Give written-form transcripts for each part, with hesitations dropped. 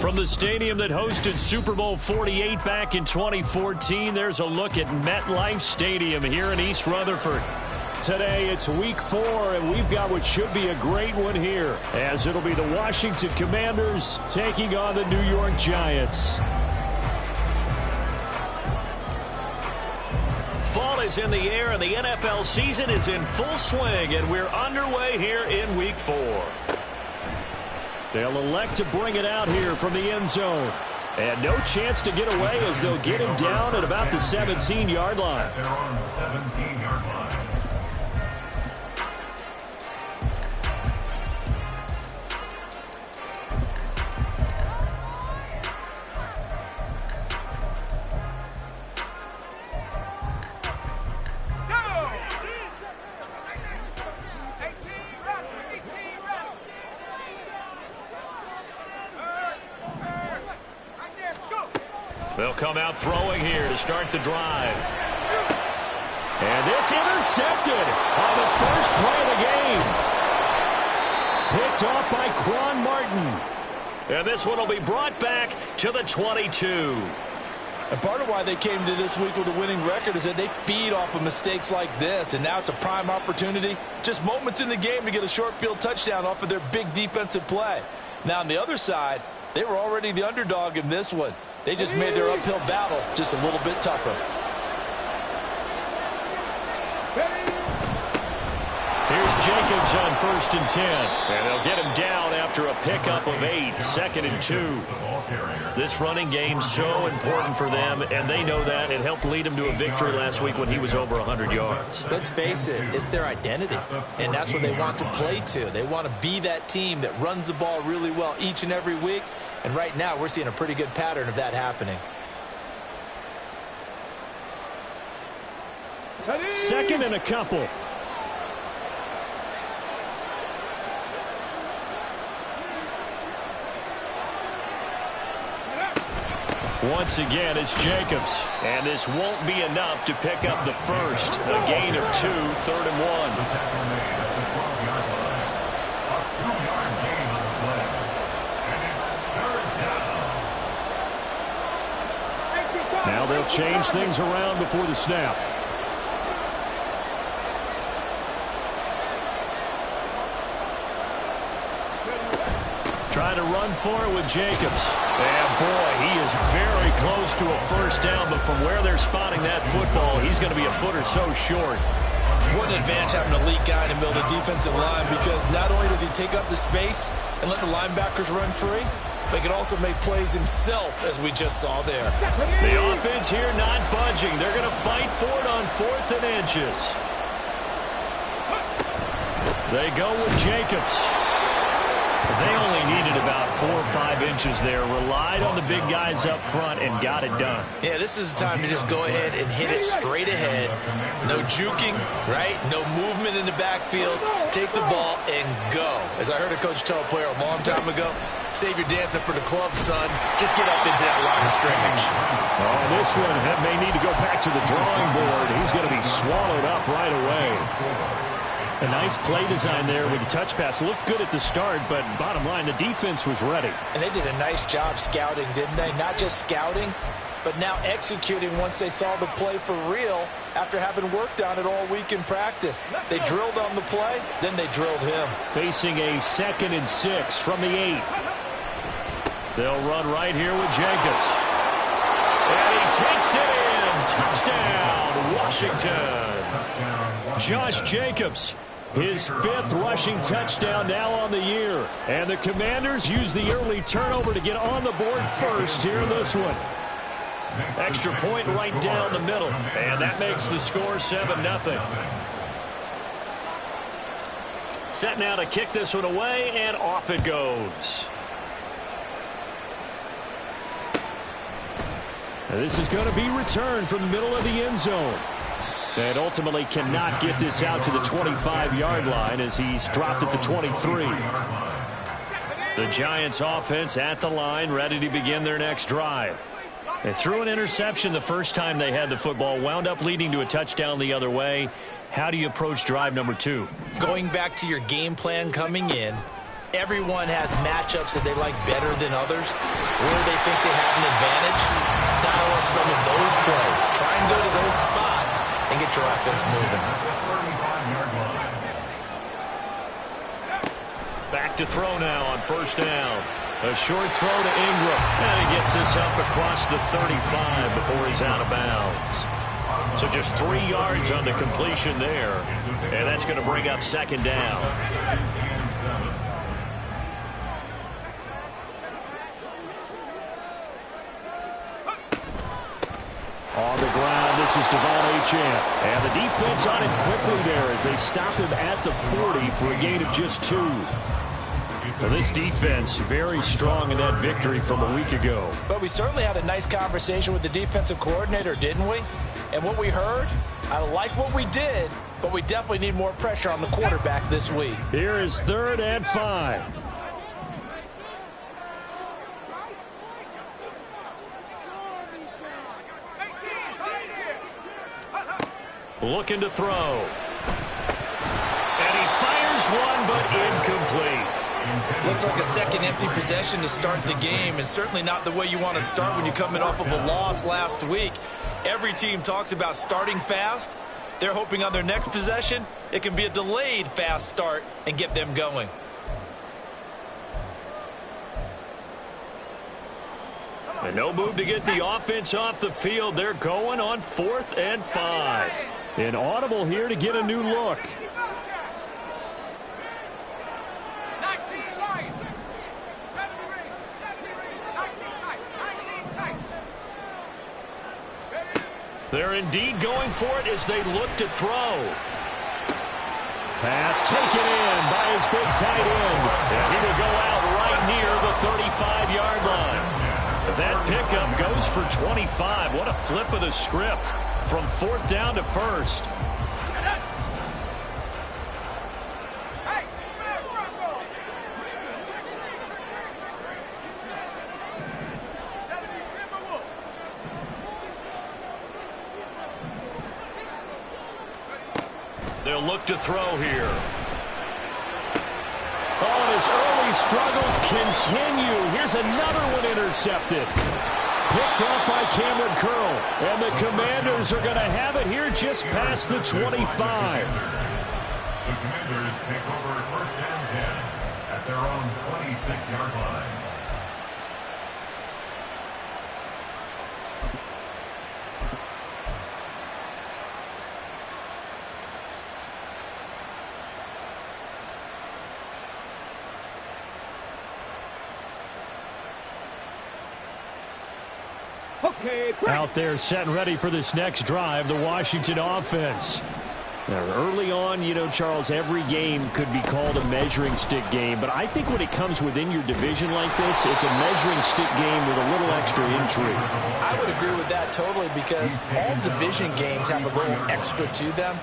From the stadium that hosted Super Bowl 48 back in 2014, there's a look at MetLife Stadium here in East Rutherford. Today, it's Week 4, and we've got what should be a great one here, as it'll be the Washington Commanders taking on the New York Giants. Fall is in the air, and the NFL season is in full swing, and we're underway here in Week 4. They'll elect to bring it out here from the end zone. And no chance to get away as they'll get him down at about the 17-yard line. They're on the 17-yard line. They'll come out throwing here to start the drive. And this intercepted on the first play of the game. Picked off by Quan Martin. And this one will be brought back to the 22. And part of why they came to this week with a winning record is that they feed off of mistakes like this. And now it's a prime opportunity. Just moments in the game to get a short field touchdown off of their big defensive play. Now on the other side, they were already the underdog in this one. They just made their uphill battle just a little bit tougher. Here's Jacobs on 1st and 10. And they'll get him down after a pickup of 8, 2nd and 2. This running game's so important for them, and they know that. It helped lead him to a victory last week when he was over 100 yards. Let's face it, it's their identity, and that's what they want to play to. They want to be that team that runs the ball really well each and every week. And right now, we're seeing a pretty good pattern of that happening. 2nd and a couple. Once again, it's Jacobs. And this won't be enough to pick up the first. A gain of 2, 3rd and 1. Now they'll change things around before the snap. Trying to run for it with Jacobs. And boy, he is very close to a first down, but from where they're spotting that football, he's going to be a foot or so short. What an advantage having an elite guy in the middle of the defensive line, because not only does he take up the space and let the linebackers run free, but he can also make plays himself, as we just saw there. The offense here not budging. They're going to fight for it on 4th and inches. They go with Jacobs. They only needed about 4 or 5 inches there. Relied on the big guys up front and got it done. Yeah, this is the time to just go ahead and hit it straight ahead. No juking, right? No movement in the backfield. Take the ball and go. As I heard a coach tell a player a long time ago, save your dancing for the club, son. Just get up into that line of scrimmage. Oh, this one may need to go back to the drawing board. He's going to be swallowed up right away. A nice play design there with the touch pass. Looked good at the start, but bottom line, the defense was ready. And they did a nice job scouting, didn't they? Not just scouting, but now executing once they saw the play for real after having worked on it all week in practice. They drilled on the play, then they drilled him. Facing a 2nd and 6 from the 8. They'll run right here with Jacobs. And he takes it in. Touchdown, Washington. Josh Jacobs, his 5th rushing touchdown now on the year. And the Commanders use the early turnover to get on the board first here in this one. Extra point right down the middle. And that makes the score 7-0. Set now to kick this one away, and off it goes. And this is going to be returned from the middle of the end zone. And ultimately cannot get this out to the 25-yard line as he's dropped at the 23. The Giants offense at the line, ready to begin their next drive. They threw an interception the first time they had the football, wound up leading to a touchdown the other way. How do you approach drive number 2? Going back to your game plan coming in everyone has matchups that they like better than others, where they think they have an advantage. Dial up some of those plays. Try and go to those spots and get your offense moving. Back to throw now on first down. A short throw to Ingram. And he gets this up across the 35 before he's out of bounds. So just 3 yards on the completion there. And that's going to bring up second down. On the ground, this is Devon Achane. And the defense on him quickly there as they stop him at the 40 for a gain of just 2. Well, this defense very strong in that victory from a week ago. But we certainly had a nice conversation with the defensive coordinator, didn't we? And what we heard, I like what we did, but we definitely need more pressure on the quarterback this week. Here is 3rd and 5. Looking to throw. And he fires one, but incomplete. Looks like a second empty possession to start the game, and certainly not the way you want to start when you're coming off of a loss last week. Every team talks about starting fast. They're hoping on their next possession, it can be a delayed fast start and get them going. And no move to get the offense off the field. They're going on 4th and 5. An audible here to get a new look. They're indeed going for it as they look to throw. Pass taken in by his big tight end. And he will go out right near the 35-yard line. That pickup goes for 25. What a flip of the script from 4th down to 1st. They'll look to throw here. Oh, and his early struggles continue. Here's another one intercepted. Picked off by Cameron Curl. And the Commanders are going to have it here just past the 25. The Commanders take over 1st and 10 at their own 26-yard line. Out there set and ready for this next drive, the Washington offense. Now, early on, you know, Charles, every game could be called a measuring stick game, but I think when it comes within your division like this, it's a measuring stick game with a little extra intrigue. I would agree with that totally because all division games have a little extra to them.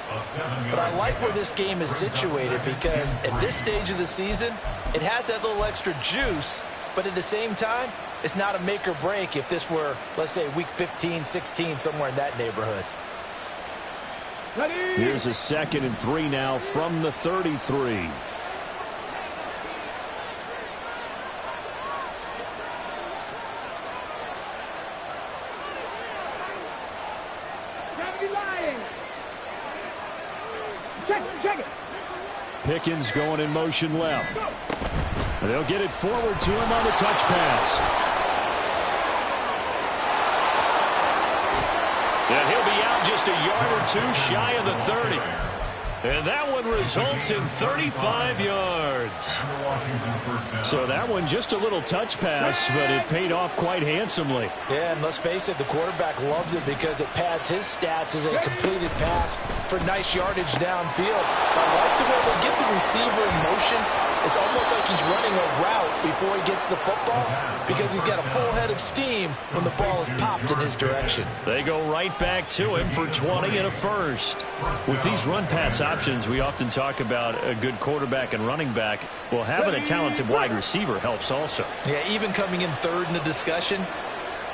But I like where this game is situated because at this stage of the season, it has that little extra juice, but at the same time, it's not a make or break if this were, let's say, week 15, 16, somewhere in that neighborhood. Here's a 2nd and 3 now from the 33. Check it. Pickens going in motion left. They'll get it forward to him on the touch pass. And he'll be out just a yard or 2 shy of the 30. And that one results in 35 yards. So that one just a little touch pass, but it paid off quite handsomely. Yeah, and let's face it, the quarterback loves it because it pads his stats as a completed pass for nice yardage downfield. I like the way they get the receiver in motion. It's almost like he's running a route before he gets the football because he's got a full head of steam when the ball is popped in his direction. They go right back to him for 20 and a first. With these run-pass options, we often talk about a good quarterback and running back. Well, having a talented wide receiver helps also. Yeah, even coming in third in the discussion,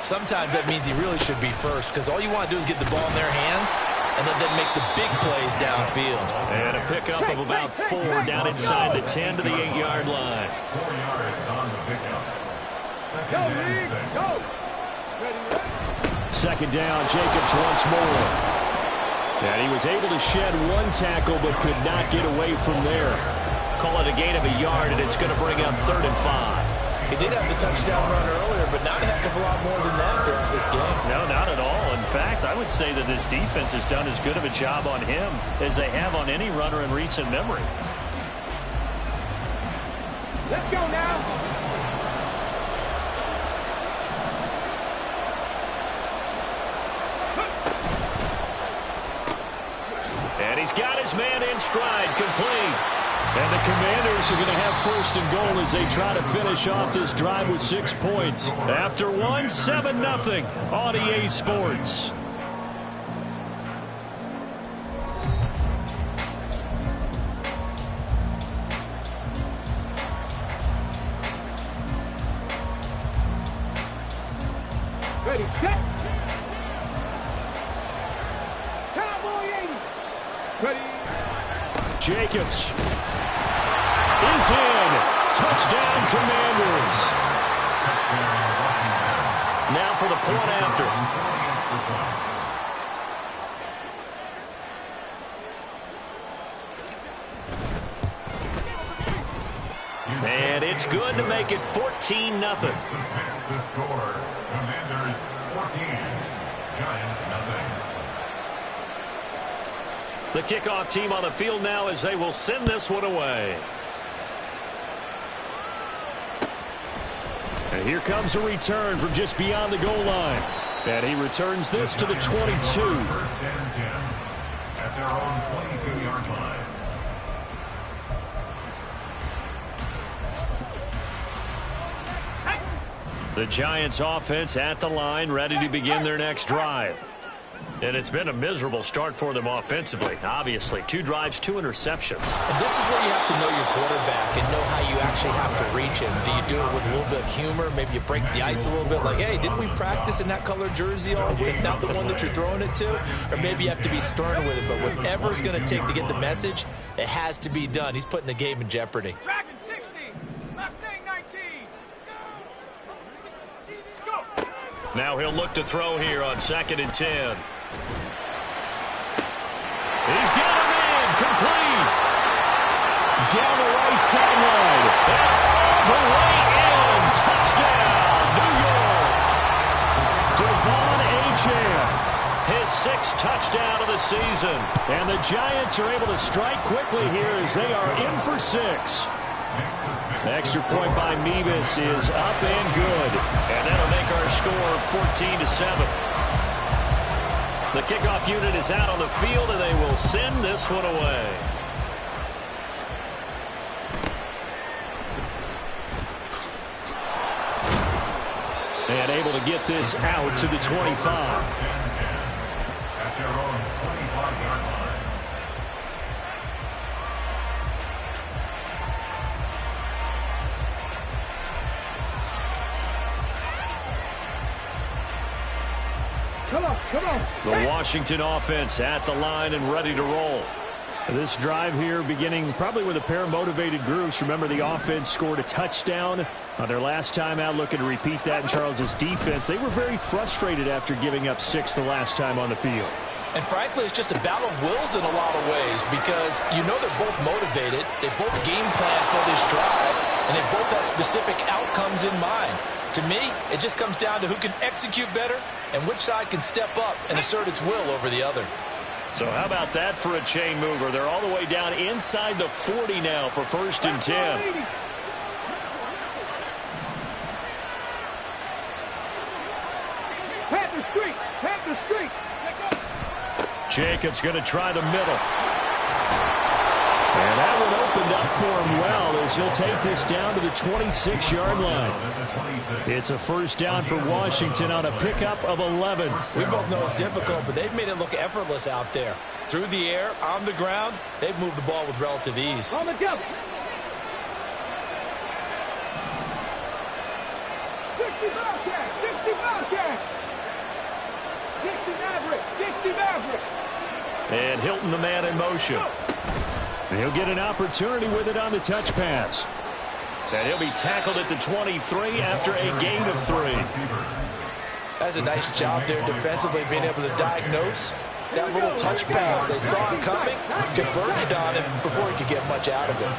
sometimes that means he really should be first because all you want to do is get the ball in their hands, and let them make the big plays downfield. And a pickup of about 4 down inside the 10 to the 8-yard line. 4 yards on the pickup. Second and 6. Go! Second down, Jacobs once more. And he was able to shed 1 tackle but could not get away from there. Call it a gain of a yard, and it's going to bring up 3rd and 5. He did have the touchdown run earlier, but not a heck of a lot more than that throughout this game. No, not at all. In fact, I would say that this defense has done as good of a job on him as they have on any runner in recent memory. Let's go now! And he's got his man in stride, complete. And the Commanders are going to have 1st and goal as they try to finish off this drive with 6 points. After 1, 7-0 on EA Sports. Ready, set! Cowboy 80! Ready! Jacobs is in. Touchdown, Commanders. Now for the point after. And it's good to make it 14-0. The score, Commanders 14, Giants nothing. The kickoff team on the field now as they will send this one away. And here comes a return from just beyond the goal line. And he returns this to the 22. 1st and 10 at their own 22-yard line. The Giants offense at the line, ready to begin their next drive. And it's been a miserable start for them offensively. Obviously, 2 drives, 2 interceptions. And this is where you have to know your quarterback and know how you actually have to reach him. Do you do it with a little bit of humor? Maybe you break the ice a little bit, like, hey, didn't we practice in that color jersey all week, not the one that you're throwing it to? Or maybe you have to be stern with it, but whatever it's going to take to get the message, it has to be done. He's putting the game in jeopardy. Dragon 60! Mustang 19! Go! Now he'll look to throw here on 2nd and 10. He's got him in, complete. Down the right sideline. And all the way in. Touchdown, New York. Devon Achane, his 6th touchdown of the season. And the Giants are able to strike quickly here as they are in for 6. Extra point by Mevis is up and good. And that'll make our score 14-7. The kickoff unit is out on the field, and they will send this one away. And able to get this out to the 25. At their own 25-yard line. Come on, come on! The Washington offense at the line and ready to roll. This drive here beginning probably with a pair of motivated groups. Remember, the offense scored a touchdown on their last time out, looking to repeat that in Charles's defense. They were very frustrated after giving up 6 the last time on the field. And frankly, it's just a battle of wills in a lot of ways because you know they're both motivated. They both game plan for this drive, and they both have specific outcomes in mind. To me, it just comes down to who can execute better and which side can step up and assert its will over the other. So how about that for a chain mover? They're all the way down inside the 40 now for 1st and 10. Pat the street! Pat the street! Jacobs going to try the middle. And that one opened up for him well as he'll take this down to the 26-yard line. It's a 1st down for Washington on a pickup of 11. We both know it's difficult, but they've made it look effortless out there. Through the air, on the ground, they've moved the ball with relative ease. On the double! 60 Bobcat! 60 Bobcat! 60 Maverick! 60 Maverick! And Hilton, the man in motion. He'll get an opportunity with it on the touch pass. And he'll be tackled at the 23 after a gain of 3. That's a nice job there defensively, being able to diagnose that little touch pass. They saw it coming, converged on it before he could get much out of it.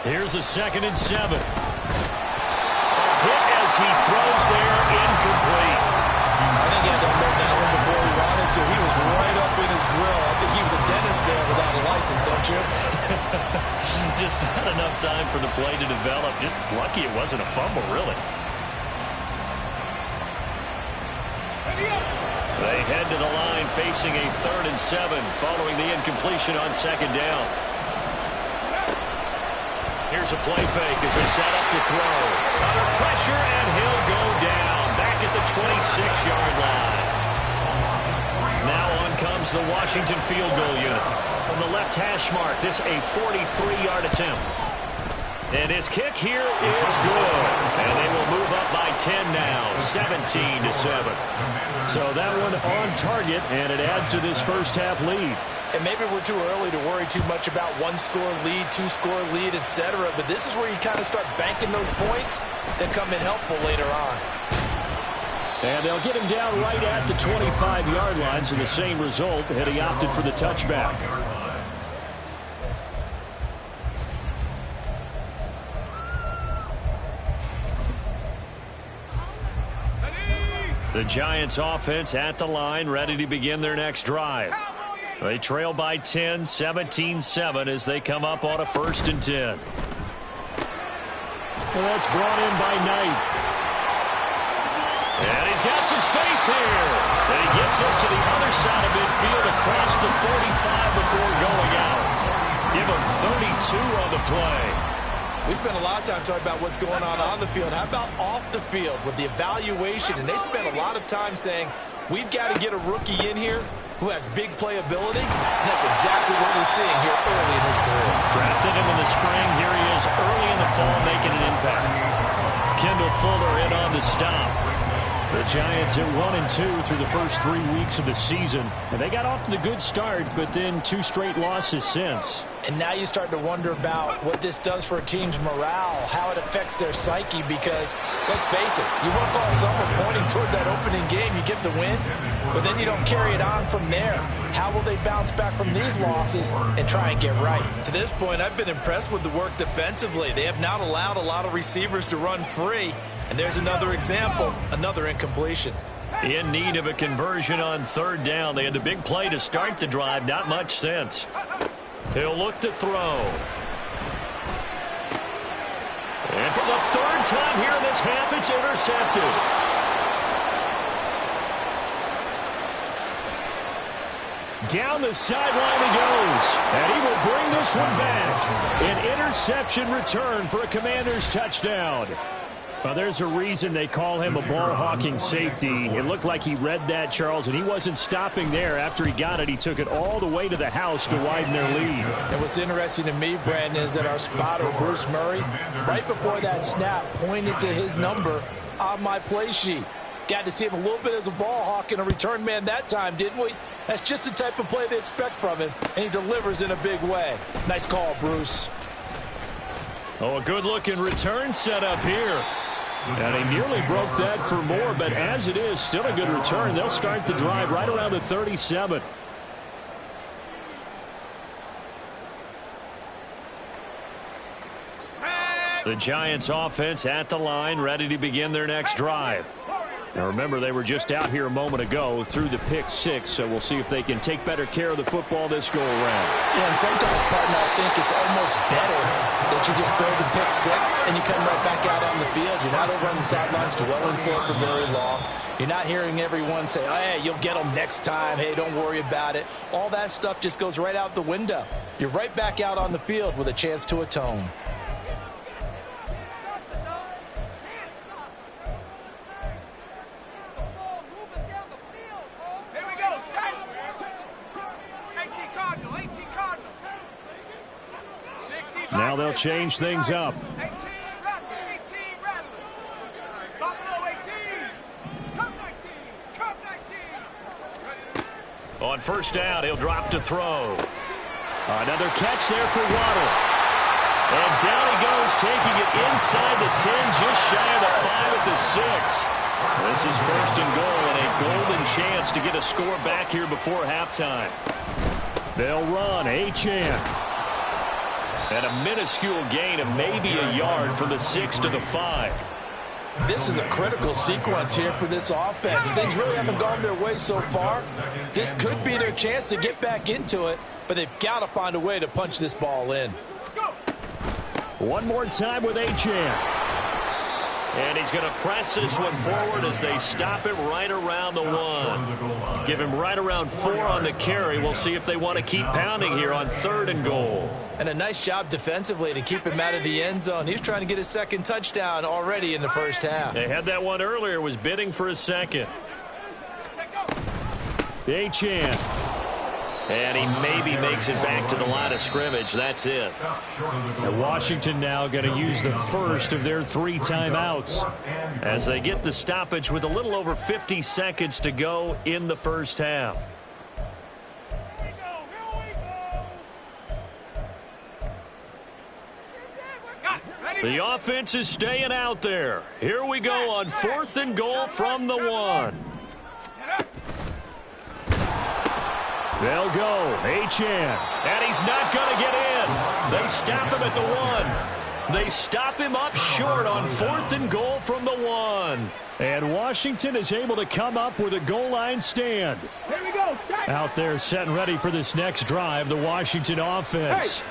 Here's a 2nd and 7. A hit as he throws there, incomplete. I think he had to load that one before he wanted to. He was right up in his grill. I think he was a dentist there without a license, don't you? Just not enough time for the play to develop. Just lucky it wasn't a fumble, really. They head to the line facing a 3rd and 7 following the incompletion on 2nd down. Here's a play fake as they set up to throw. Under pressure, and he'll go down back at the 26-yard line. Now on comes the Washington field goal unit. From the left hash mark, this a 43-yard attempt. And his kick here is good. And they will move up by 10 now, 17-7. So that one on target, and it adds to this first half lead. And maybe we're too early to worry too much about 1-score lead, 2-score lead, etc. But this is where you kind of start banking those points that come in helpful later on. And they'll get him down right at the 25-yard line, so the same result, had he opted for the touchback. The Giants offense at the line, ready to begin their next drive. They trail by 10, 17-7 as they come up on a 1st and 10. Well, that's brought in by Knight. And he's got some space here. And he gets us to the other side of midfield across the 45 before going out. Give him 32 on the play. We spent a lot of time talking about what's going on the field. How about off the field with the evaluation? And they spent a lot of time saying, we've got to get a rookie in here who has big playability. And that's exactly what we're seeing here early in his career. Drafted him in the spring. Here he is early in the fall making an impact. Kendall Fuller in on the stop. The Giants at 1-2 through the first 3 weeks of the season. And they got off to the good start, but then 2 straight losses since. And now you start to wonder about what this does for a team's morale, how it affects their psyche, because, let's face it, you work all summer pointing toward that opening game, you get the win, but then you don't carry it on from there. How will they bounce back from these losses and try and get right? To this point, I've been impressed with the work defensively. They have not allowed a lot of receivers to run free, and there's another example, another incompletion. In need of a conversion on 3rd down. They had the big play to start the drive, not much sense. He'll look to throw. And for the 3rd time here in this half, it's intercepted. Down the sideline he goes. And he will bring this one back. An interception return for a Commanders touchdown. Well, there's a reason they call him a ball-hawking safety. It looked like he read that, Charles, and he wasn't stopping there. After he got it, he took it all the way to the house to widen their lead. And what's interesting to me, Brandon, is that our spotter, Bruce Murray, right before that snap, pointed to his number on my play sheet. Got to see him a little bit as a ball hawk and a return man that time, didn't we? That's just the type of play they expect from him, and he delivers in a big way. Nice call, Bruce. Oh, a good-looking return set up here. And he nearly broke that for more, but as it is, still a good return. They'll start the drive right around the 37. The Giants offense at the line, ready to begin their next drive. Now remember, they were just out here a moment ago through the pick 6, so we'll see if they can take better care of the football this go around. Yeah, and sometimes, partner, I think it's almost better that you just throw the pick 6 and you come right back out on the field. You're not over on the sidelines dwelling for very long. You're not hearing everyone say, oh, hey, you'll get them next time. Hey, don't worry about it. All that stuff just goes right out the window. You're right back out on the field with a chance to atone. Now they'll change things up. On on first down, he'll drop to throw. Another catch there for Waddle. And down he goes, taking it inside the 10, just shy of the 5 at the 6. This is first and goal, and a golden chance to get a score back here before halftime. They'll run, Achane. And a minuscule gain of maybe a yard from the 6 to the 5. This is a critical sequence here for this offense. Things really haven't gone their way so far. This could be their chance to get back into it, but they've got to find a way to punch this ball in. One more time with Achane. And he's going to press this one forward as they stop it right around the 1. Give him right around 4 on the carry. We'll see if they want to keep pounding here on 3rd and goal. And a nice job defensively to keep him out of the end zone. He was trying to get his second touchdown already in the first half. They had that one earlier, was bidding for a second. Achane. And he maybe makes it back to the line of scrimmage. That's it. And Washington now going to use the first of their 3 timeouts as they get the stoppage with a little over 50 seconds to go in the first half. The offense is staying out there. Here we go on 4th and goal from the 1. They'll go. Achane. And he's not going to get in. They stop him at the 1. They stop him up short on 4th and goal from the 1. And Washington is able to come up with a goal line stand. Here we go. Out there set and ready for this next drive, the Washington offense.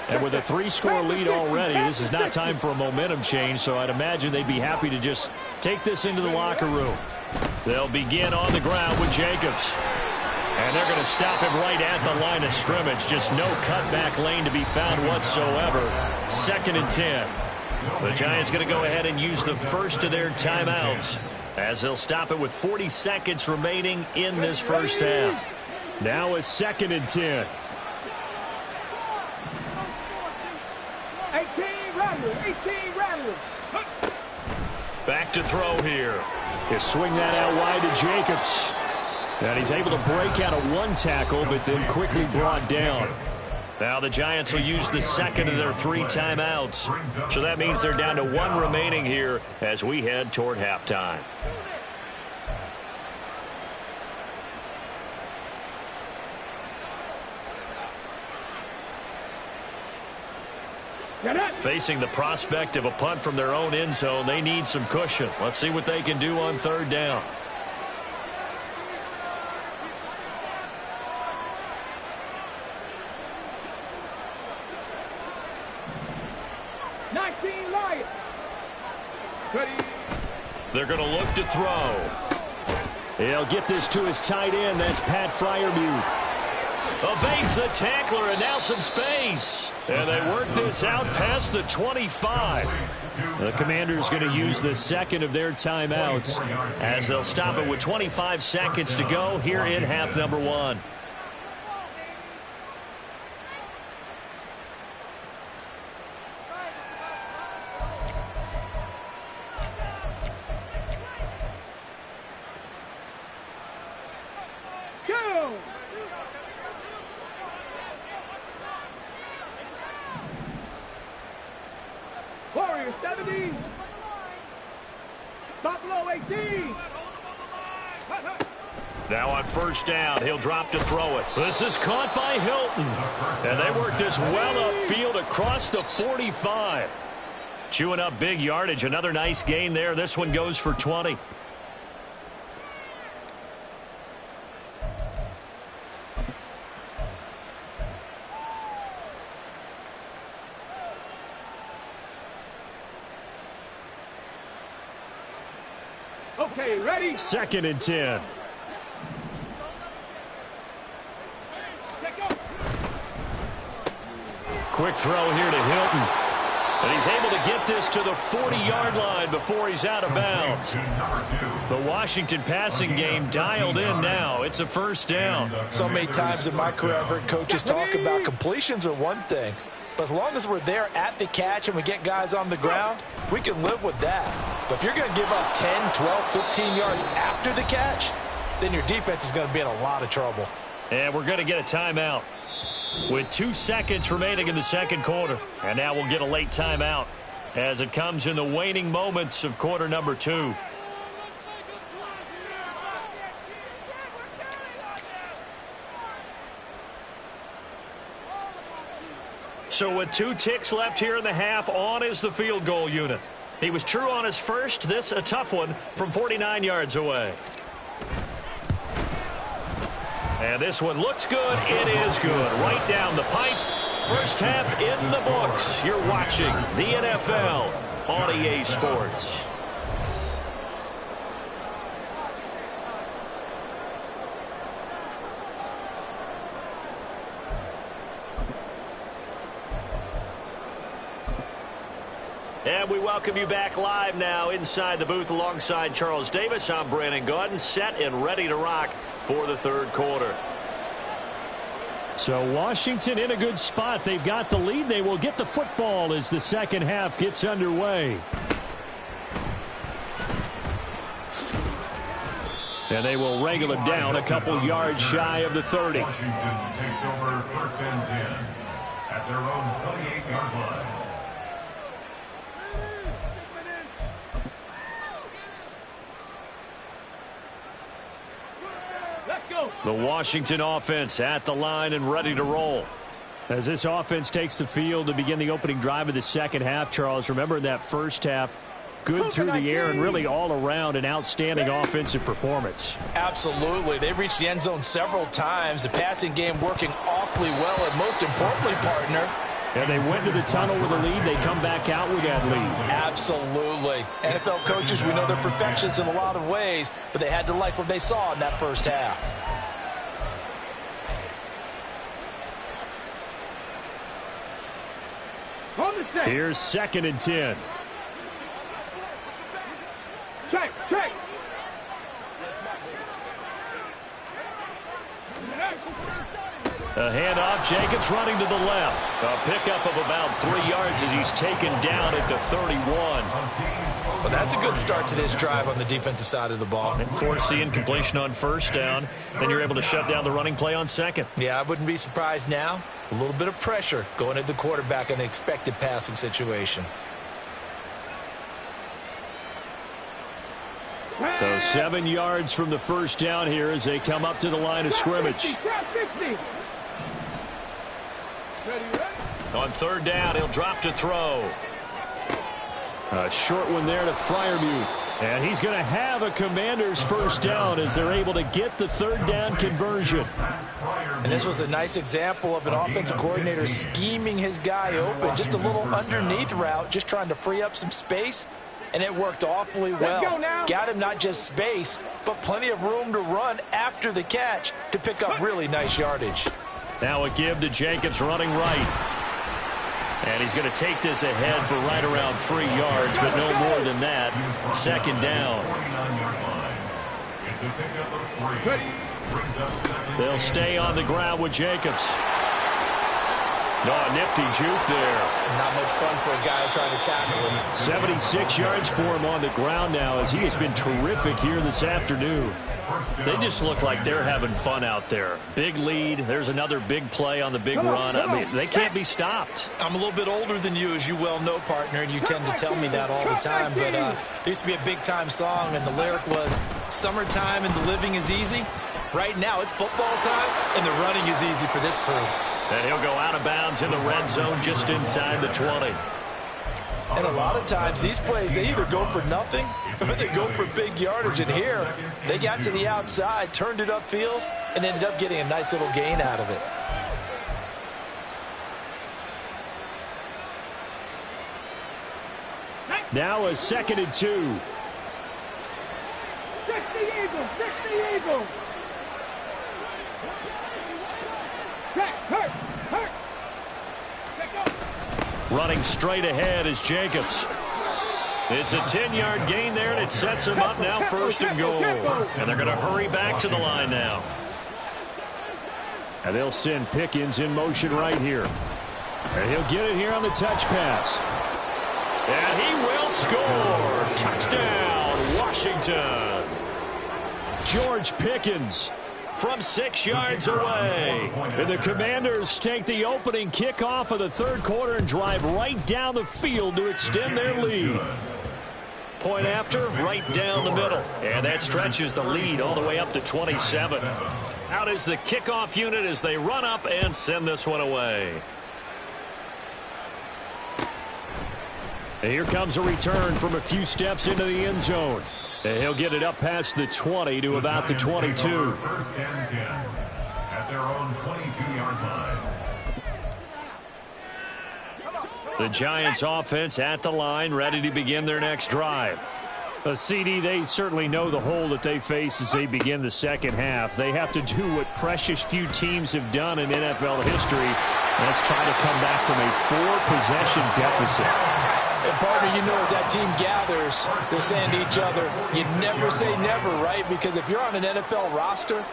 And with a 3-score lead already, this is not time for a momentum change, so I'd imagine they'd be happy to just take this into the locker room. They'll begin on the ground with Jacobs. And they're going to stop him right at the line of scrimmage. Just no cutback lane to be found whatsoever. 2nd and 10. The Giants going to go ahead and use the first of their timeouts as they'll stop it with 40 seconds remaining in this first half. Now a 2nd and 10. 18 Rattlers. Back to throw here. He'll swing that out wide to Jacobs. And he's able to break out of 1 tackle, but then quickly brought down. Now the Giants will use the 2nd of their 3 timeouts. So that means they're down to 1 remaining here as we head toward halftime. Facing the prospect of a punt from their own end zone, they need some cushion. Let's see what they can do on 3rd down. They're going to look to throw. He'll get this to his tight end. That's Pat Freiermuth. Evades the tackler, and now some space. And they work this out past the 25. The Commanders going to use the 2nd of their timeouts as they'll stop it with 25 seconds to go here in half number 1. Warriors 70. Buffalo 18. Now on first down, he'll drop to throw it. This is caught by Hilton. And they work this well upfield across the 45. Chewing up big yardage. Another nice gain there. This one goes for 20. Okay, ready? 2nd and 10. Quick throw here to Hilton. And he's able to get this to the 40-yard line before he's out of bounds. The Washington passing game dialed in now. It's a first down. So many times in my career, I've heard coaches talk about completions are one thing. But as long as we're there at the catch and we get guys on the ground, we can live with that. But if you're going to give up 10, 12, 15 yards after the catch, then your defense is going to be in a lot of trouble. And we're going to get a timeout with 2 seconds remaining in the second quarter. And now we'll get a late timeout as it comes in the waning moments of quarter number 2. So with 2 ticks left here in the half, on is the field goal unit. He was true on his first. This a tough one from 49 yards away. And this one looks good. It is good. Right down the pipe. First half in the books. You're watching the NFL on EA Sports. And we welcome you back live now inside the booth alongside Charles Davis. I'm Brandon Gaudin, set and ready to rock for the third quarter. So Washington in a good spot. They've got the lead. They will get the football as the second half gets underway. And they will wrangle it down a couple yards shy of the 30. Washington takes over 1st and 10 at their own 28-yard line. The Washington offense at the line and ready to roll. As this offense takes the field to begin the opening drive of the second half, Charles, remember in that first half, good through the air and really all around an outstanding offensive performance. Absolutely. They've reached the end zone several times. The passing game working awfully well, and most importantly, partner, and they went to the tunnel with a lead. They come back out with that lead. Absolutely. NFL coaches, we know they're perfectionists in a lot of ways, but they had to like what they saw in that first half. Here's 2nd and 10. Check, check. A handoff, Jacobs running to the left. A pickup of about 3 yards as he's taken down at the 31. Well, that's a good start to this drive on the defensive side of the ball. And force the incompletion on first down. Then you're able to shut down the running play on second. Yeah, I wouldn't be surprised now. A little bit of pressure going at the quarterback in an expected passing situation. So 7 yards from the first down here as they come up to the line of scrimmage. On 3rd down, he'll drop to throw. A short one there to Freiermuth. And he's going to have a Commander's first down as they're able to get the 3rd down conversion. And this was a nice example of an offensive coordinator scheming his guy open. Just a little underneath route, just trying to free up some space. And it worked awfully well. Got him not just space, but plenty of room to run after the catch to pick up really nice yardage. Now a give to Jacobs running right. And he's going to take this ahead for right around 3 yards, but no more than that. 2nd down. They'll stay on the ground with Jacobs. Oh, nifty juke there. Not much fun for a guy trying to tackle him. 76 yards for him on the ground now as he has been terrific here this afternoon. They just look like they're having fun out there. Big lead. There's another big play on the big run. I mean, they can't be stopped. I'm a little bit older than you, as you well know, partner, and you tend to tell me that all the time. But there used to be a big-time song, and the lyric was, "Summertime and the living is easy." Right now, it's football time, and the running is easy for this crew. And he'll go out of bounds in the red zone just inside the 20. And a lot of times, these plays, they either go for nothing or they go for big yardage. And here, they got to the outside, turned it upfield, and ended up getting a nice little gain out of it. Now a 2nd and 2. Fix the Eagle, fix the Eagle. Check, hurt, hurt. Check up. Running straight ahead is Jacobs. It's a 10-yard gain there, and it sets him up now 1st and goal. And they're going to hurry back to the line now. And they'll send Pickens in motion right here. And he'll get it here on the touch pass. And he will score. Touchdown, Washington. George Pickens, from 6 yards away. And the Commanders take the opening kickoff of the third quarter and drive right down the field to extend their lead. Point after, right down the middle. And that stretches the lead all the way up to 27. Out is the kickoff unit as they run up and send this one away. And here comes a return from a few steps into the end zone. And he'll get it up past the 20 to about the 22. First and 10 at their own 22-yard line. The Giants offense at the line, ready to begin their next drive. CD, they certainly know the hole that they face as they begin the second half. They have to do what precious few teams have done in NFL history. Let's try to come back from a 4-possession deficit. And partner, you know, as that team gathers, they're saying to each other, you never say never, right? Because if you're on an NFL roster,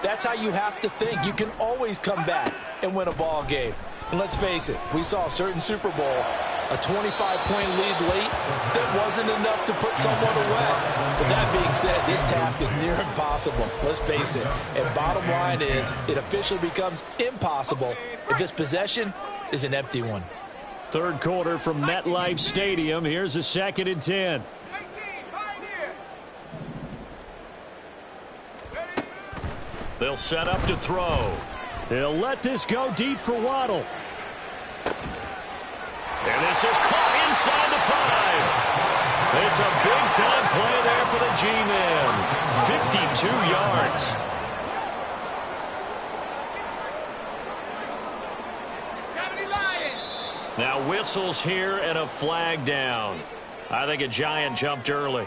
that's how you have to think. You can always come back and win a ball game. And let's face it, we saw a certain Super Bowl, a 25-point lead late that wasn't enough to put someone away. But that being said, this task is near impossible. Let's face it. And bottom line is, it officially becomes impossible if this possession is an empty one. Third quarter from MetLife Stadium. Here's a 2nd and 10. They'll set up to throw. They'll let this go deep for Waddle. And this is caught inside the 5. It's a big-time play there for the G-Man. 52 yards. Now whistles here and a flag down. I think a Giant jumped early.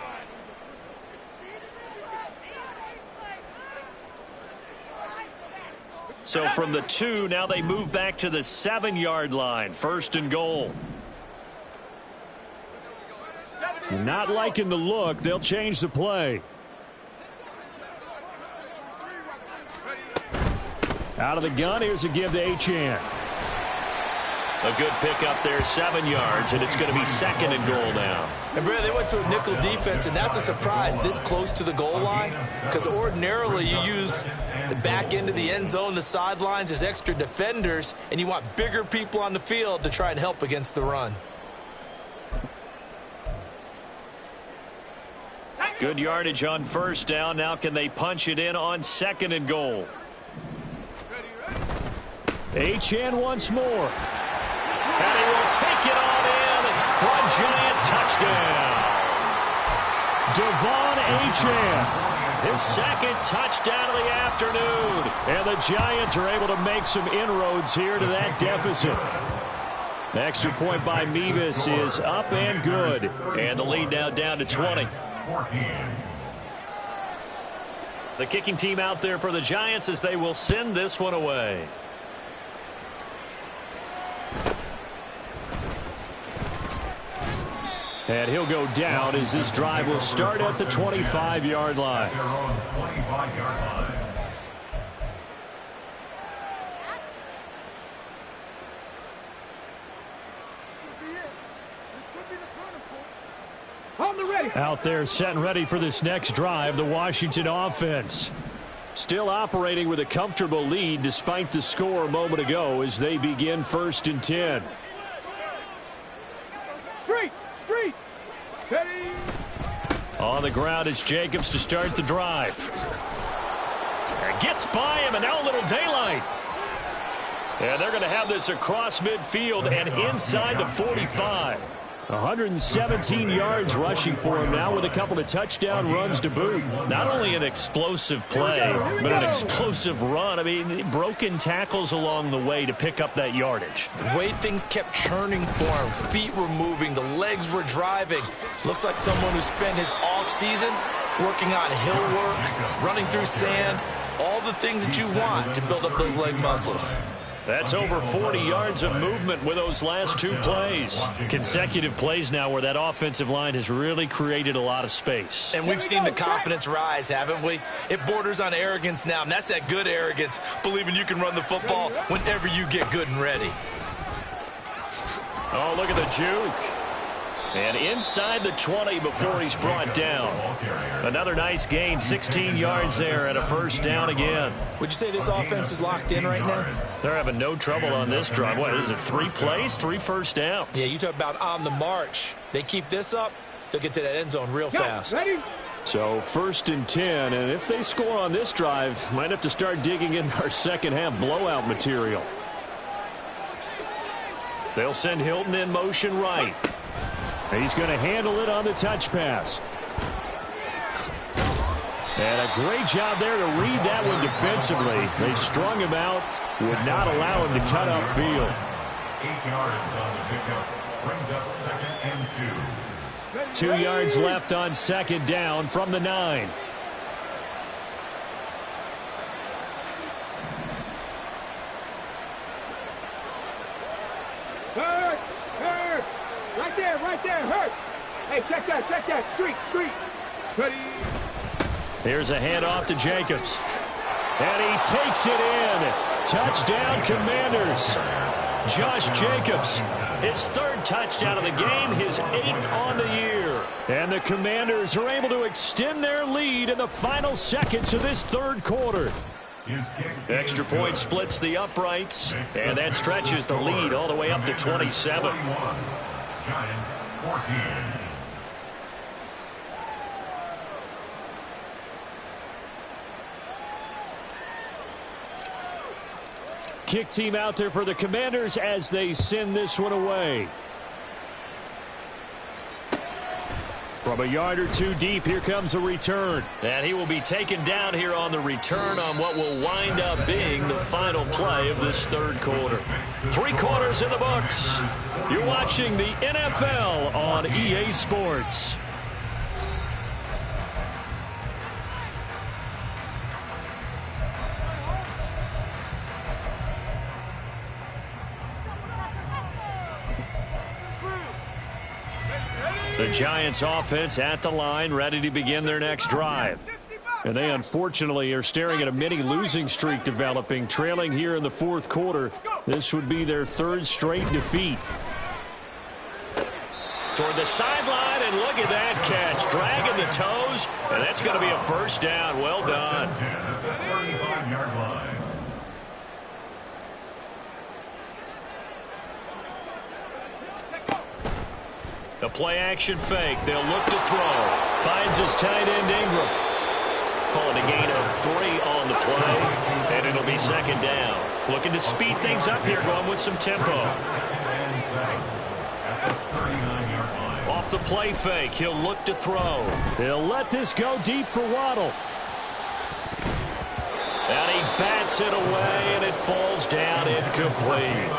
So from the 2, now they move back to the 7-yard line. 1st and goal. Not liking the look. They'll change the play. Out of the gun, here's a give to Achane. A good pickup there, 7 yards, and it's going to be 2nd and goal now. And, Brad, they went to a nickel defense, and that's a surprise this close to the goal line, because ordinarily you use the back end of the end zone, the sidelines as extra defenders, and you want bigger people on the field to try and help against the run. Good yardage on 1st down. Now can they punch it in on 2nd and goal? Achane once more. And he will take it on in for a Giant touchdown. Devon Achane, his 2nd touchdown of the afternoon. And the Giants are able to make some inroads here to that deficit. The extra point by Mevis is up and good. And the lead now down to 20. The kicking team out there for the Giants as they will send this one away. And he'll go down as this drive will start at the 25-yard line. Out there set and ready for this next drive, the Washington offense. Still operating with a comfortable lead despite the score a moment ago as they begin 1st and 10. On the ground, it's Jacobs to start the drive. And gets by him, and now a little daylight. And they're going to have this across midfield and inside the 45. 117 yards rushing for him now with a couple of touchdown runs to boot. Not only an explosive play, but an explosive run. I mean, broken tackles along the way to pick up that yardage. The way things kept churning for him, feet were moving, the legs were driving. Looks like someone who spent his off-season working on hill work, running through sand, all the things that you want to build up those leg muscles. That's over 40 yards of movement with those last 2 plays. Consecutive plays now where that offensive line has really created a lot of space. And we've seen the confidence rise, haven't we? It borders on arrogance now, and that's that good arrogance, believing you can run the football whenever you get good and ready. Oh, look at the juke. And inside the 20 before he's brought down. Another nice gain, 16 yards there and a first down again. Would you say this offense is locked in right now? They're having no trouble on this drive. What is it, 3 plays, 3 first downs? Yeah, you talk about on the march. They keep this up, they'll get to that end zone real fast. Ready? So 1st and 10, and if they score on this drive, might have to start digging in our second half blowout material. They'll send Hilton in motion right. He's going to handle it on the touch pass. And a great job there to read that one defensively. They strung him out, would not allow him to cut upfield. 8 yards on the pickup. Brings up 2nd and 2. 2 yards left on 2nd down from the 9. Hurt! Hurt! Right there, hurt! Hey, check that, street! Ready? Here's a handoff to Jacobs. And he takes it in. Touchdown, Commanders. Josh Jacobs, his 3rd touchdown of the game, his 8th on the year. And the Commanders are able to extend their lead in the final seconds of this 3rd quarter. Extra point splits the uprights, and that stretches the lead all the way up to 27. Giants 14. Kick team out there for the Commanders as they send this one away. From a yard or 2 deep, here comes a return. And he will be taken down here on the return on what will wind up being the final play of this 3rd quarter. 3 quarters in the books. You're watching the NFL on EA Sports. The Giants offense at the line, ready to begin their next drive. And they unfortunately are staring at a mini losing streak developing, trailing here in the 4th quarter. This would be their 3rd straight defeat. Toward the sideline, and look at that catch, dragging the toes, and that's going to be a first down. Well done. 35-yard line. The play-action fake. They'll look to throw. Finds his tight end, Ingram. Calling a gain of 3 on the play, and it'll be 2nd down. Looking to speed things up here, going with some tempo. Off the play fake, he'll look to throw. He'll let this go deep for Waddle. And he bats it away, and it falls down incomplete.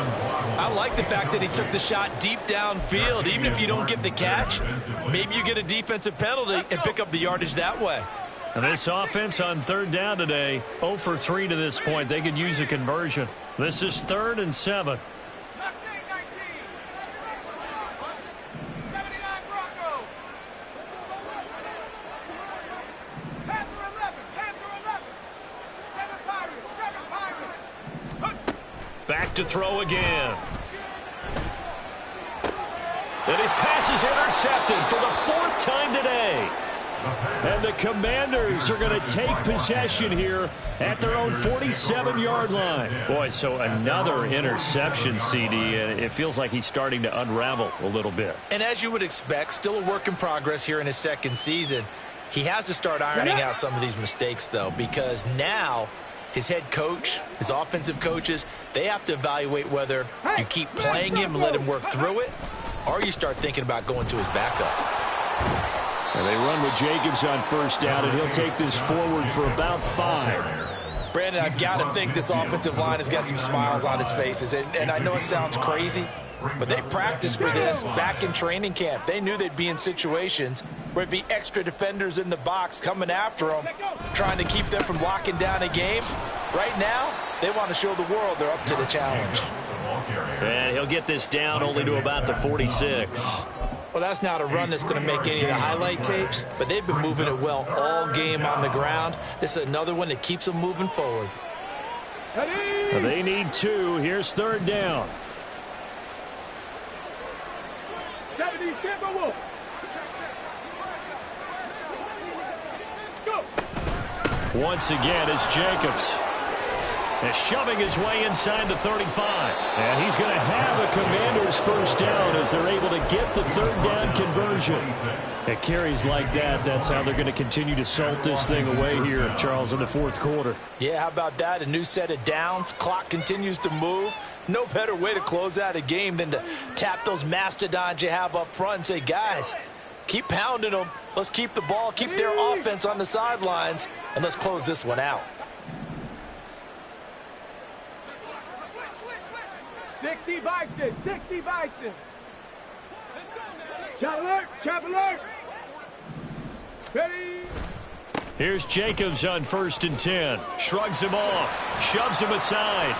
I like the fact that he took the shot deep downfield. Even if you don't get the catch, maybe you get a defensive penalty and pick up the yardage that way. And this offense on 3rd down today, 0 for 3 to this point. They could use a conversion. This is 3rd and 7. Back to throw again. And his pass is intercepted for the 4th time today. And the Commanders are going to take possession here at their own 47-yard line. Boy, so another interception, CD, and it feels like he's starting to unravel a little bit. And as you would expect, still a work in progress here in his 2nd season. He has to start ironing out some of these mistakes, though, because now his head coach, his offensive coaches, they have to evaluate whether you keep playing him and let him work through it, or you start thinking about going to his backup. And they run with Jacobs on 1st down, and he'll take this forward for about 5. Brandon, I've got to think this offensive line has got some smiles on its faces. And I know it sounds crazy, but they practiced for this back in training camp. They knew they'd be in situations where it'd be extra defenders in the box coming after them, trying to keep them from locking down a game. Right now, they want to show the world they're up to the challenge. And he'll get this down only to about the 46. Well, that's not a run that's going to make any of the highlight tapes, but they've been moving it well all game on the ground. This is another one that keeps them moving forward. They need 2. Here's 3rd down. 70, Timberwolf. Go. Once again, it's Jacobs. And shoving his way inside the 35. And he's going to have a Commanders first down as they're able to get the third down conversion. At carries like that, that's how they're going to continue to salt this thing away here, Charles, in the fourth quarter. Yeah, how about that? A new set of downs. Clock continues to move. No better way to close out a game than to tap those mastodons you have up front and say, guys, keep pounding them. Let's keep the ball, keep their offense on the sidelines, and let's close this one out. 60 Bison, 60 Bison. Trap alert, trap alert. Ready. Here's Jacobs on 1st and 10. Shrugs him off, shoves him aside.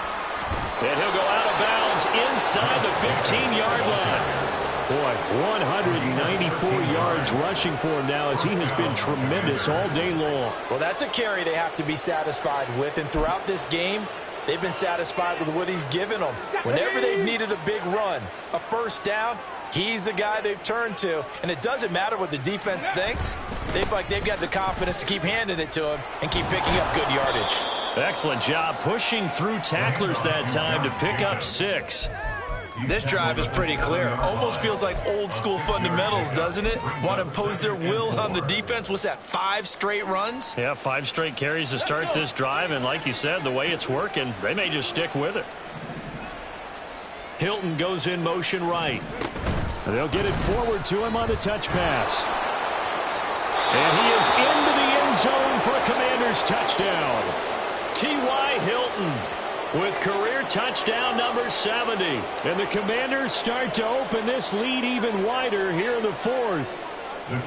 And he'll go out of bounds inside the 15-yard line. Boy, 194 yards rushing for him now as he has been tremendous all day long. Well, that's a carry they have to be satisfied with, and throughout this game, they've been satisfied with what he's given them. Whenever they've needed a big run, a first down, he's the guy they've turned to. And it doesn't matter what the defense thinks. They've got the confidence to keep handing it to him and keep picking up good yardage. Excellent job pushing through tacklers that time to pick up 6. This drive is pretty clear. Almost feels like old school fundamentals, doesn't it? Want to impose their will on the defense. What's that, 5 straight runs? Yeah, 5 straight carries to start this drive. And like you said, the way it's working, they may just stick with it. Hilton goes in motion right. They'll get it forward to him on the touch pass. And he is into the end zone for a Commanders touchdown. T.Y. Hilton with career touchdown number 70. And the Commanders start to open this lead even wider here in the fourth.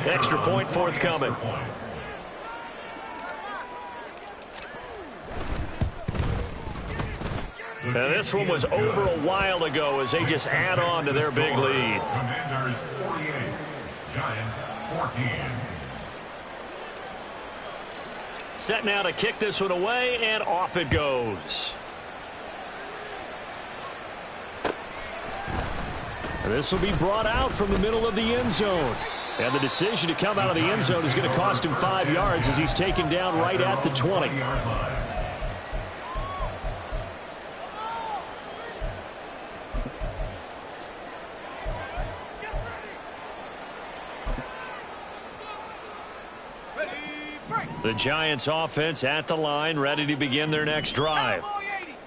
Extra point forthcoming. Now this one was over a while ago as they just add on to their big lead. Commanders 48, Giants 14. Set now to kick this one away, and off it goes. This will be brought out from the middle of the end zone. And the decision to come out of the end zone is going to cost him 5 yards as he's taken down right at the 20. The Giants offense at the line, ready to begin their next drive.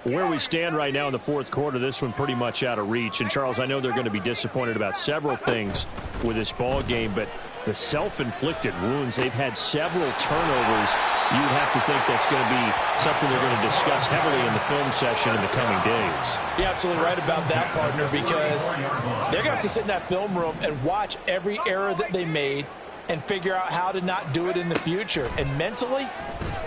Where we stand right now in the fourth quarter, this one pretty much out of reach. And, Charles, I know they're going to be disappointed about several things with this ball game, but the self-inflicted wounds, they've had several turnovers. You'd have to think that's going to be something they're going to discuss heavily in the film session in the coming days. You're absolutely right about that, partner, because they're going to have to sit in that film room and watch every error that they made and figure out how to not do it in the future. And mentally,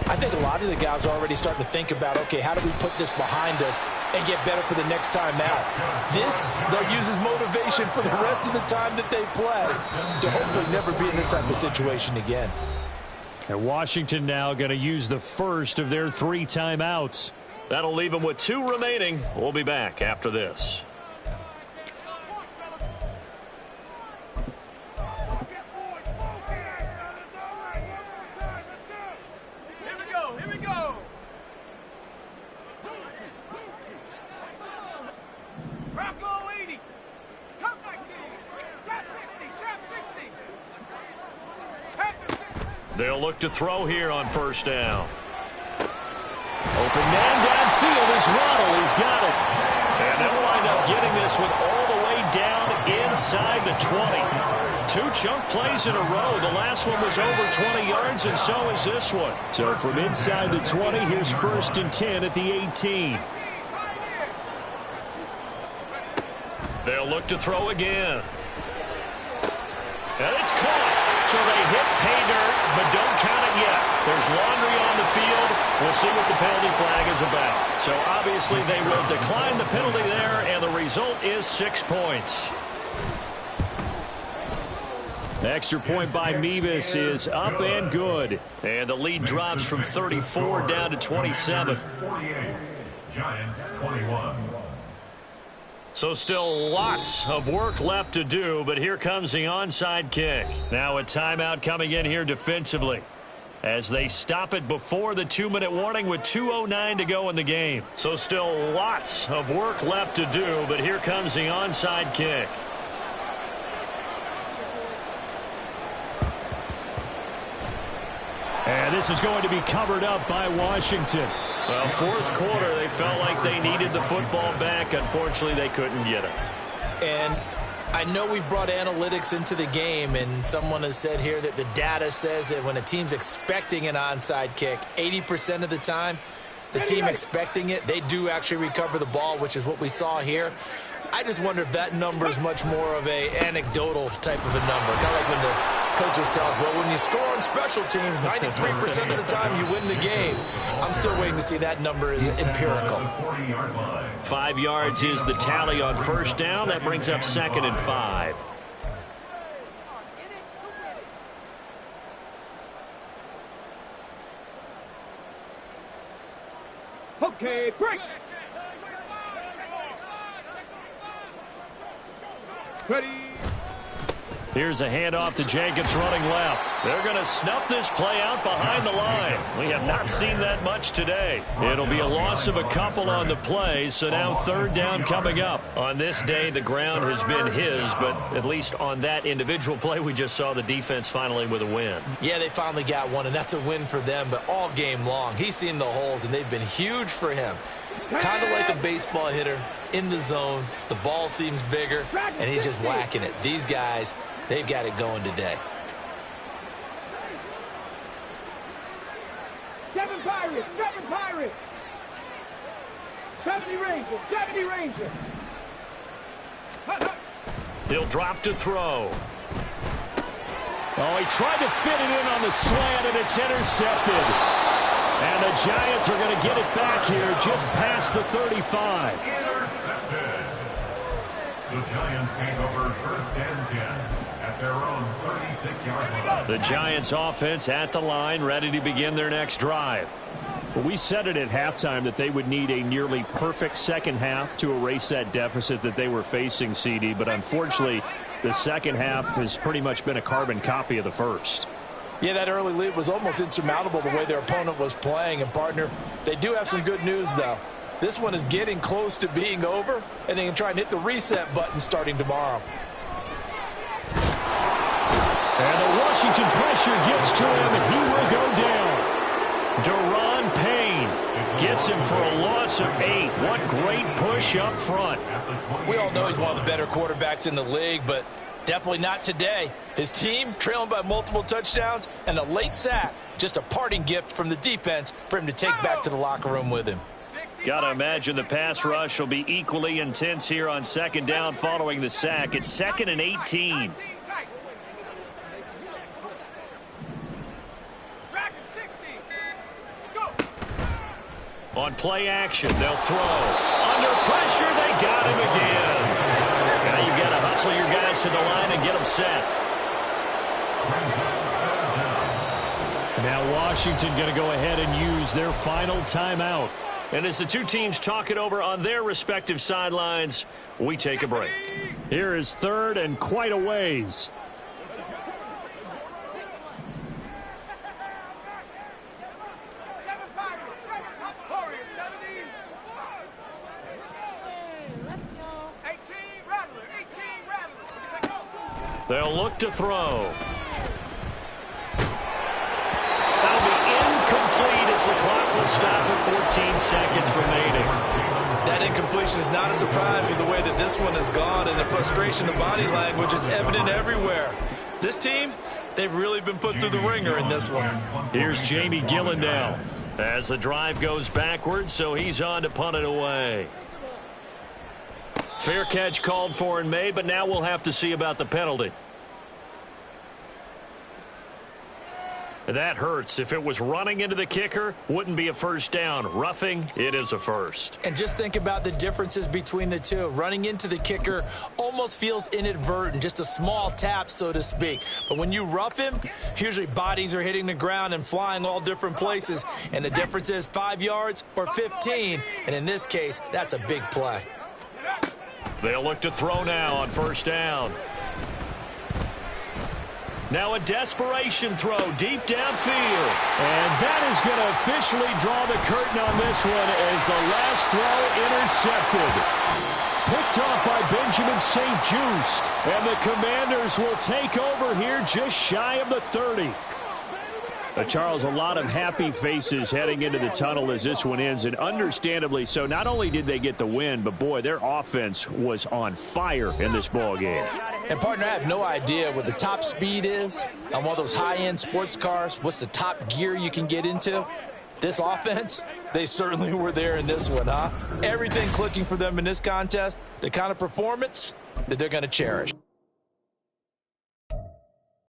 I think a lot of the guys are already starting to think about, okay, how do we put this behind us and get better for the next time out? This, they'll use as motivation for the rest of the time that they play to hopefully never be in this type of situation again. And Washington now going to use the first of their 3 timeouts. That'll leave them with 2 remaining. We'll be back after this. They'll look to throw here on first down. Open man downfield is Waddle. He's got it. And they'll wind up getting this one all the way down inside the 20. 2 chunk plays in a row. The last one was over 20 yards, and so is this one. So from inside the 20, here's 1st and 10 at the 18. They'll look to throw again. And it's caught. So they hit pay dirt, but don't count it yet. There's laundry on the field. We'll see what the penalty flag is about. So obviously they will decline the penalty there, and the result is 6 points. The extra point by Mevis is up and good. And the lead drops from 34 down to 27. 48, Giants 21. So still lots of work left to do, but here comes the onside kick. Now a timeout coming in here defensively as they stop it before the 2-minute warning with 2:09 to go in the game. So still lots of work left to do, but here comes the onside kick. And this is going to be covered up by Washington. Well, fourth quarter, they felt like they needed the football back. Unfortunately, they couldn't get it. And I know we brought analytics into the game, and someone has said here that the data says that when a team's expecting an onside kick, 80% of the time, the team expecting it, they do actually recover the ball, which is what we saw here. I just wonder if that number is much more of a anecdotal type of a number. Kind of like when the coaches tell us, well, when you score on special teams, 93% of the time you win the game. I'm still waiting to see that number is empirical. 5 yards is the tally on first down. That brings up 2nd and 5. Okay, break. Ready. Here's a handoff to Jacobs running left. They're going to snuff this play out behind the line. We have not seen that much today. It'll be a loss of a couple on the play, so now 3rd down coming up. On this day, the ground has been his, but at least on that individual play, we just saw the defense finally with a win. Yeah, they finally got one, and that's a win for them, but all game long, he's seen the holes, and they've been huge for him. Kind of like a baseball hitter in the zone. The ball seems bigger, and he's just whacking it. These guys, they've got it going today. 7 Pirates, 7 Pirates. 70 Rangers, 70 Rangers. He'll drop to throw. Oh, he tried to fit it in on the slant, and it's intercepted. And the Giants are going to get it back here just past the 35. Intercepted. The Giants take over 1st and 10 at their own 36-yard line. The Giants offense at the line, ready to begin their next drive. Well, we said it at halftime that they would need a nearly perfect second half to erase that deficit that they were facing, CD. But unfortunately, the second half has pretty much been a carbon copy of the first. Yeah, that early lead was almost insurmountable the way their opponent was playing. And, partner, they do have some good news, though. This one is getting close to being over, and they can try and hit the reset button starting tomorrow. And the Washington pressure gets to him, and he will go down. Deron Payne gets him for a loss of 8. What great push up front. We all know he's one of the better quarterbacks in the league, but definitely not today. His team trailing by multiple touchdowns and a late sack. Just a parting gift from the defense for him to take back to the locker room with him. Got to imagine the pass rush will be equally intense here on 2nd down following the sack. It's 2nd and 18. On play action, they'll throw. Under pressure, they got him again. Now you got to hustle your guys to the line and get them set. Now Washington going to go ahead and use their final timeout. And as the two teams talk it over on their respective sidelines, we take a break. Here is 3rd and quite a ways. They'll look to throw. That'll be incomplete as the clock will stop with 14 seconds remaining. That incompletion is not a surprise with the way that this one has gone, and the frustration of body language is evident everywhere. This team, they've really been put through the ringer in this one. Here's Jamie Gillen now as the drive goes backwards, so he's on to punt it away. Fair catch called for and made, but now we'll have to see about the penalty. That hurts. If it was running into the kicker, wouldn't be a first down. Roughing, it is a first. And just think about the differences between the two. Running into the kicker almost feels inadvertent, just a small tap, so to speak. But when you rough him, usually bodies are hitting the ground and flying all different places. And the difference is 5 yards or 15. And in this case, that's a big play. They'll look to throw now on first down. Now a desperation throw deep downfield. And that is going to officially draw the curtain on this one as the last throw intercepted. Picked off by Benjamin St-Juste. And the Commanders will take over here just shy of the 30. Charles, a lot of happy faces heading into the tunnel as this one ends, and understandably so. Not only did they get the win, but, boy, their offense was on fire in this ball game. And, partner, I have no idea what the top speed is on one of those high-end sports cars. What's the top gear you can get into? This offense, they certainly were there in this one, huh? Everything clicking for them in this contest, the kind of performance that they're going to cherish.